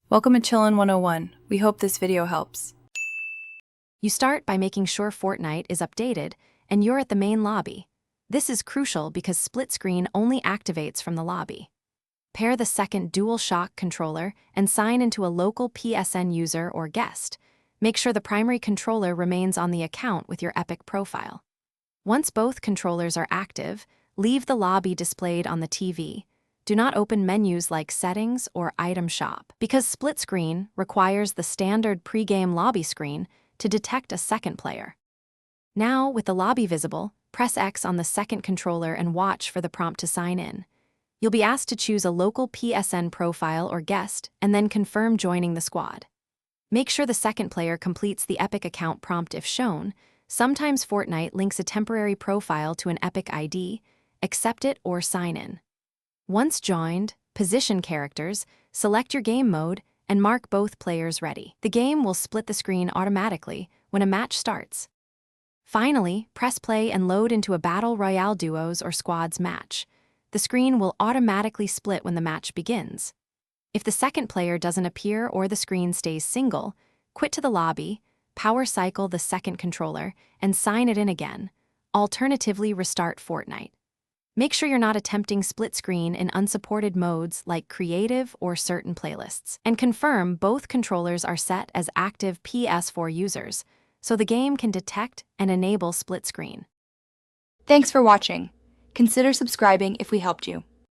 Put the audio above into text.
Welcome to Chillin' 101. We hope this video helps. You start by making sure Fortnite is updated and you're at the main lobby. This is crucial because split screen only activates from the lobby. Pair the second DualShock controller and sign into a local PSN user or guest. Make sure the primary controller remains on the account with your Epic profile. Once both controllers are active, leave the lobby displayed on the TV. Do not open menus like Settings or Item Shop, because split screen requires the standard pre-game lobby screen to detect a second player. Now, with the lobby visible, press X on the second controller and watch for the prompt to sign in. You'll be asked to choose a local PSN profile or guest and then confirm joining the squad. Make sure the second player completes the Epic account prompt if shown. Sometimes Fortnite links a temporary profile to an Epic ID. Accept it or sign in. Once joined, position characters, select your game mode, and mark both players ready. The game will split the screen automatically when a match starts. Finally, press play and load into a Battle Royale duos or squads match. The screen will automatically split when the match begins. If the second player doesn't appear or the screen stays single, quit to the lobby, power cycle the second controller, and sign it in again. Alternatively, restart Fortnite. Make sure you're not attempting split screen in unsupported modes like creative or certain playlists. And confirm both controllers are set as active PS4 users, so the game can detect and enable split screen. Thanks for watching. Consider subscribing if we helped you.